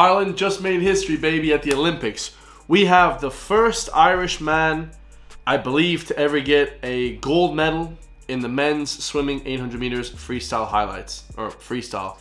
Ireland just made history, baby, at the Olympics. We have the first Irish man, I believe, to ever get a gold medal in the men's swimming 800 meters freestyle highlights, or freestyle.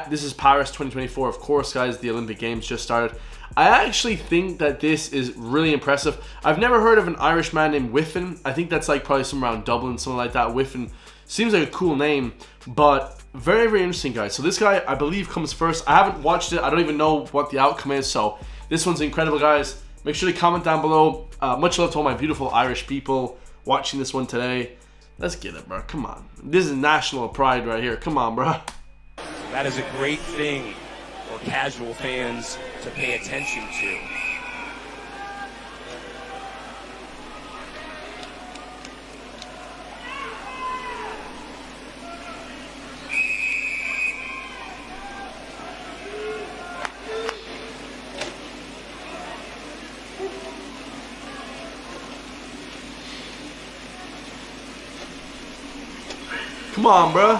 This is Paris 2024, of course, guys. The Olympic Games just started. I actually think that this is really impressive. I've never heard of an Irish man named Whiffen. I think that's like probably somewhere around Dublin, something like that. Whiffen seems like a cool name, but very, very interesting, guys. So this guy, I believe, comes first. I haven't watched it. I don't even know what the outcome is, so this one's incredible, guys. Make sure to comment down below. Much love to all my beautiful Irish people watching this one today. Let's get it, bro. Come on. This is national pride right here. Come on, bro. That is a great thing for casual fans to pay attention to. Come on, bro.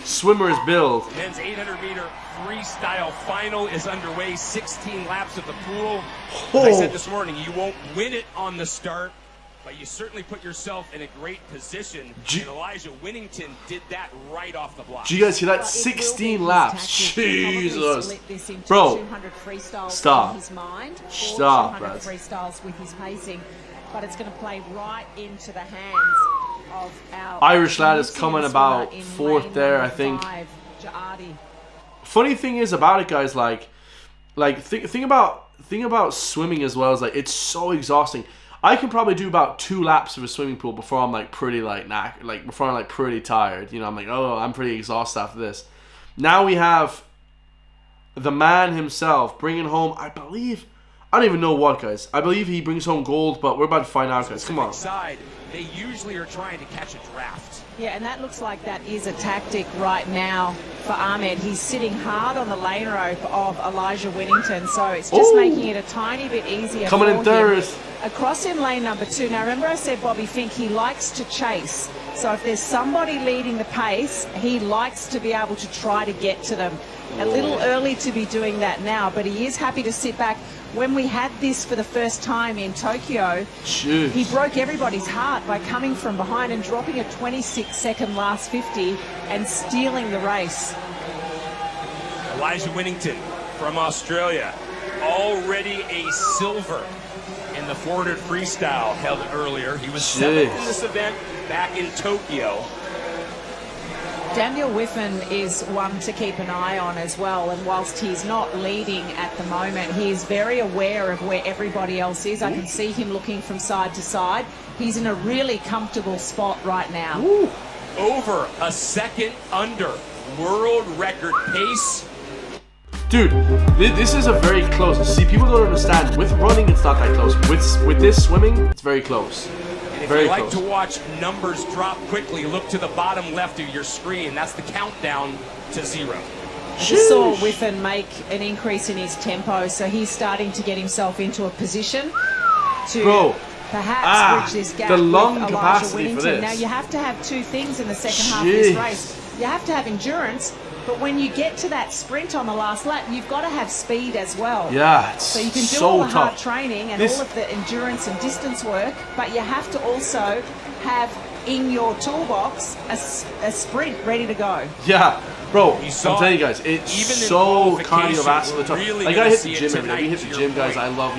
Swimmer's build. Men's 800-meter freestyle final is underway. 16 laps of the pool. As I said this morning, you won't win it on the start, but you certainly put yourself in a great position. And Elijah Winnington did that right off the block. Do you guys see that? 16 laps. Jesus. Bro, stop. Stop, bro. Freestyles with his pacing, but it's going to play right into the hands of our Irish lad is coming about fourth there, I think. Funny thing is about it, guys, think about swimming as well. As like, it's so exhausting. I can probably do about 2 laps of a swimming pool before I'm like pretty before I'm like pretty tired. You know, I'm like, oh, I'm pretty exhausted after this. Now we have the man himself bringing home, I don't even know what, guys. I believe he brings home gold, but we're about to find out, guys. Come on. They usually are trying to catch a draft. Yeah, and that looks like that is a tactic right now for Ahmed. He's sitting hard on the lane rope of Elijah Winnington, so it's just making it a tiny bit easier. Coming in third. Across in lane number 2. Now, remember I said Bobby Fink, he likes to chase. So if there's somebody leading the pace, he likes to be able to try to get to them. A little early to be doing that now, but he is happy to sit back. When we had this for the first time in Tokyo, he broke everybody's heart by coming from behind and dropping a 26-second last 50 and stealing the race. Elijah Winnington from Australia, already a silver in the 400 freestyle held earlier. He was 7th in this event back in Tokyo. Daniel Whiffen is one to keep an eye on as well, and whilst he's not leading at the moment, he is very aware of where everybody else is. I can see him looking from side to side. He's in a really comfortable spot right now. Over a second under world record pace. Dude, this is a very close. See, people don't understand. With running, it's not that close. With this swimming, it's very close. If you like to watch numbers drop quickly, look to the bottom left of your screen. That's the countdown to 0. I just saw Whiffen make an increase in his tempo, so he's starting to get himself into a position to perhaps bridge this gap the lung with capacity Elijah Winnington. for this. Now, you have to have 2 things in the second half of this race. You have to have endurance, but when you get to that sprint on the last lap, you've got to have speed as well. Yeah, it's so you can do so all the hard tough. training and all of the endurance and distance work, but you have to also have in your toolbox a sprint ready to go. Yeah, bro, I'm telling you guys, it's so cardiovascular tough. Really like I hit the gym every day. We hit the gym, guys. I love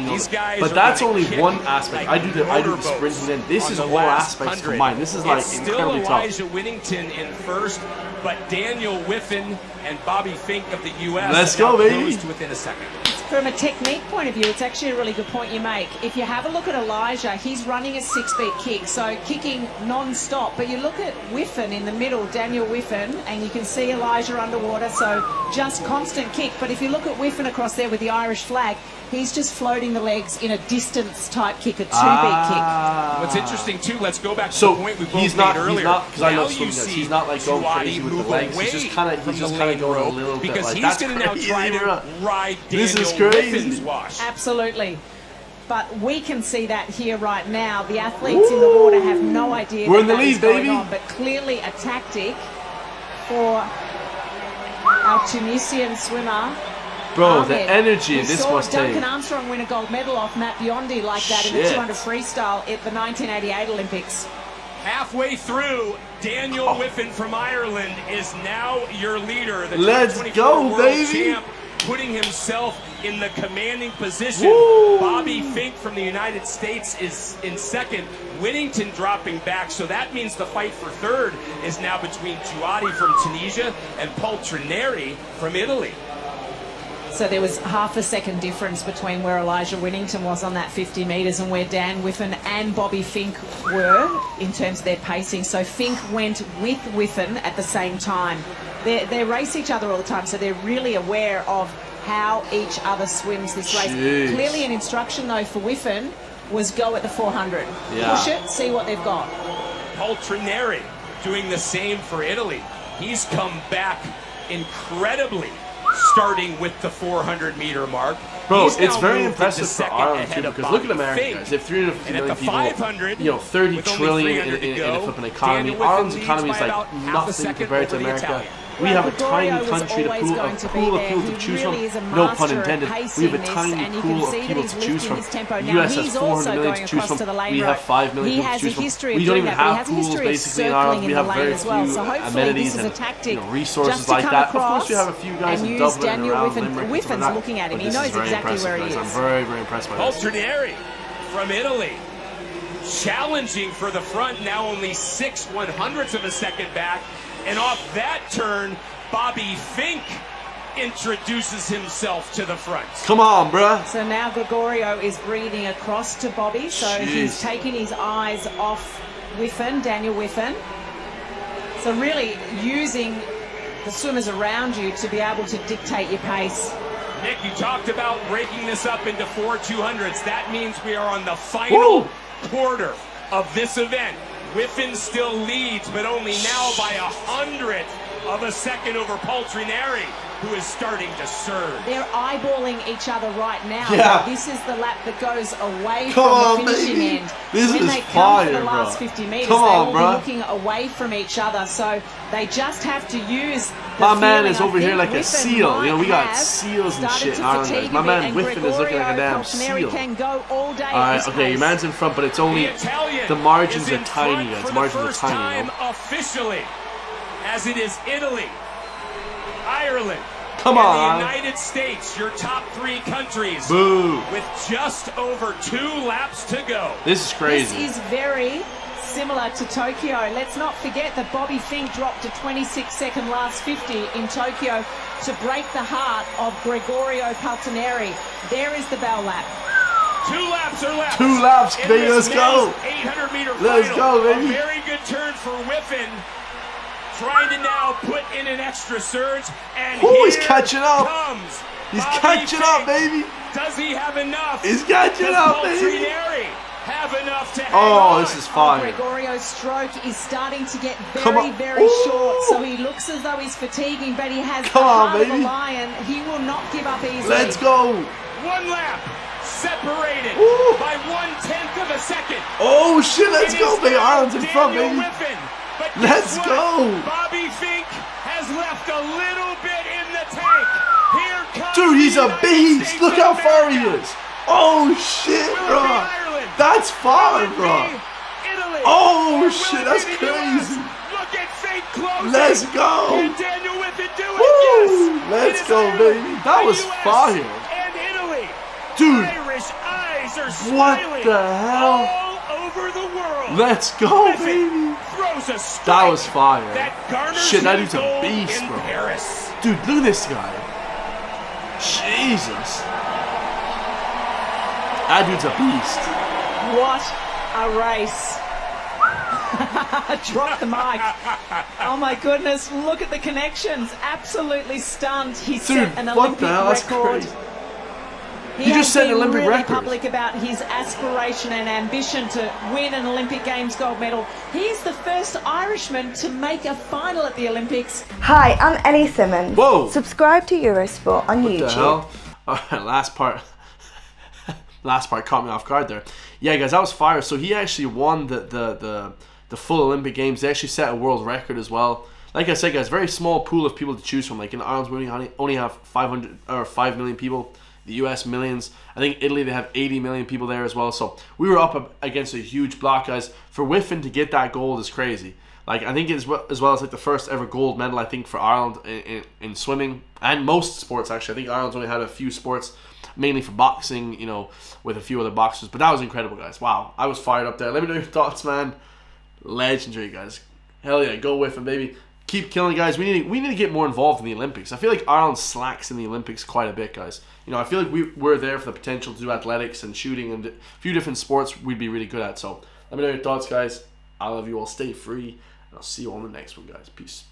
but that's only one aspect. I do the sprinting. Then this is all aspects combined. This is like incredibly tough. Still Elijah Winnington in first, but Daniel Whiffen and Bobby Fink of the U.S. Let's go, baby. Within a second. From a technique point of view, it's actually a really good point you make. If you have a look at Elijah, he's running a 6-beat kick, so kicking non-stop. But you look at Whiffen in the middle, Daniel Whiffen, and you can see Elijah underwater, so just constant kick. But if you look at Whiffen across there with the Irish flag, he's just floating the legs in a distance type kick, a 2-beat kick. What's interesting too, let's go back to the point we both made earlier. He's not, because I love swimming guys. He's not like going crazy with the legs. He's just kind of going a little bit like he's going to now try to ride Daniel Whiffen's wash. Absolutely. But we can see that here right now. The athletes in the water have no idea We're in the that lead, is going baby. on, but clearly a tactic for our Tunisian swimmer Bro, the Ahmed. energy We this saw must Duncan take. Armstrong win a gold medal off Matt Biondi like that in the Shit. 200 freestyle at the 1988 Olympics. Halfway through, Daniel Whiffen from Ireland is now your leader. The Let's 2024 go, world baby. champ, putting himself in the commanding position. Woo. Bobby Fink from the United States is in second. Whittington dropping back, so that means the fight for third is now between Juadi from Tunisia and Poltrineri from Italy. So there was half a second difference between where Elijah Whittington was on that 50 metres and where Dan Whiffen and Bobby Fink were in terms of their pacing. So Fink went with Whiffen at the same time. They race each other all the time, so they're really aware of how each other swims this race. Jeez. Clearly an instruction, though, for Whiffen was go at the 400. Yeah. Push it, see what they've got. Poltrineri doing the same for Italy. He's come back incredibly, starting with the 400-meter mark. Bro, He's it's now very moved impressive into for second Ireland ahead too, of because look at Bobby America, Fink. guys. They have 350 And at million the people, 500, you know, 30 with only trillion 300 to in the go, flipping economy. Daniel Whiffen Ireland's leads economy is by like about half a nothing second compared to over the America. Italian. We have a Gregorio tiny was country to always pool, going a to be pool of there. people He to choose really is a from. No pun master at intended. We have a pacing this, tiny and you can pool of see that people he's to choose lifting from. his tempo. The Now, US has he's 400 also million going to choose across to the from. lane We road. have 5 million He people has to a choose from. history We of don't doing even that, but he have has a pools history of basically in circling Ireland. in We the have lane very as well. few So hopefully amenities this is a and tactic resources just to like come that. Of across course, we have a few guys and in use Dublin and Daniel around Whiffen. Limerick and stuff Whiffen's like that. looking at him. But He this is knows very exactly impressive, where he guys. I'm is. very, very impressed by this. Poltrineri from Italy, challenging for the front, now only 6/100ths of a second back. And off that turn, Bobby Fink introduces himself to the front. Come on, bruh. So now Gregorio is breathing across to Bobby. So he's Jeez. taking his eyes off Whiffen, Daniel Whiffen. So really using the swimmers around you to be able to dictate your pace. Nick, you talked about breaking this up into 4 200s. That means we are on the final Woo. quarter of this event. Whiffen still leads, but only now by 100th of a second over Poltrineri, who is starting to surge. They're eyeballing each other right now. Yeah. This is the lap that goes away Come on, from the finishing baby. end. This when is they come fire, for the last bro. 50 metres, Come they on, will bro. be looking away from each other. So they just have to use the My man feeling. is I over here think like a Whiffen seal. You know, we got might have seals and started shit to in Ireland, fatigue guys. a My bit, man and Whiffen is looking like a damn Poltrineri seal. can go all day at Alright, this okay, your pace. man's in front, but it's only The Italian the margins is are in tiny, front guys. for The margins the are first tiny. time You know? officially, as it is Italy, Ireland, Come and on. the United States, your top 3 countries, Boo. with just over 2 laps to go. This is crazy. This is very similar to Tokyo. Let's not forget that Bobby Fink dropped a 26-second last 50 in Tokyo to break the heart of Gregorio Poltrineri. There is the bell lap. 2 laps are left. 2 laps, in baby. this Let's go. men's 800-meter Let's final. go, baby. A very good turn for Whiffen, trying to now put in an extra surge, and Ooh, he's here catching up. comes He's Bobby catching up, Fink. baby. Does he have enough? He's catching Does up, baby. Poltrineri have enough to hang Oh, on? this is fire. Gregorio's stroke is starting to get Come very, on. very Ooh. short, so he looks as though he's fatiguing, but he has Come the on, heart of a baby. lion. He will not give up easily. Let's go. 1 lap separated Ooh. by 1/10 of a second. Oh, shit. Let's It go, is baby. now Ireland's in front, Daniel baby. Whiffen. But Let's guess what? go. Bobby Fink has left a little bit in the tank. Here comes Dude, he's the a United beast. States Look of how far he America. is. Oh, shit, Will it bro. be Ireland? That's far, Will it bro. be Italy? Oh, Or will shit, it that's be the crazy. US? Look at Fink closing. Let's go. Can Daniel Whiffen do it? Woo. Yes. Let's It is go, Ireland, baby. That the was US, fire. And Italy. Dude. Irish eyes are What smiling the hell? all over the world. Let's go, Whiffen baby. throws a strike That was fire. that garners Shit, that him dude's a gold beast, in bro. Paris. Dude, look at this guy. Jesus. That dude's a beast. What a race. Drop the mic. Oh my goodness, look at the connections. Absolutely stunned. He Dude, set an what Olympic the hell? That's record. crazy. He You has just set an been Olympic really record. public about his aspiration and ambition to win an Olympic Games gold medal. He's the first Irishman to make a final at the Olympics. Hi, I'm Ellie Simmons. Whoa. Subscribe to Eurosport on What YouTube. the hell? Alright, last part. Last part caught me off guard there. Yeah, guys, that was fire. So he actually won the full Olympic Games. They actually set a world record as well. like I said, guys, very small pool of people to choose from. Like in Ireland, we only have 500 or 5 million people. The US, millions. I think Italy, they have 80 million people there as well. So we were up against a huge block, guys. For Whiffen to get that gold is crazy. Like, I think as well as like the first ever gold medal, I think, for Ireland in swimming and most sports, actually. I think Ireland's only had a few sports, mainly for boxing, you know, with a few other boxers. But that was incredible, guys. Wow, I was fired up there. Let me know your thoughts, man. Legendary, guys. Hell yeah, go Whiffen, baby. Keep killing, guys. We need to get more involved in the Olympics. I feel like Ireland slacks in the Olympics quite a bit, guys. You know, I feel like we're there for the potential to do athletics and shooting and a few different sports we'd be really good at. So let me know your thoughts, guys. I love you all. Stay free, and I'll see you on the next one, guys. Peace.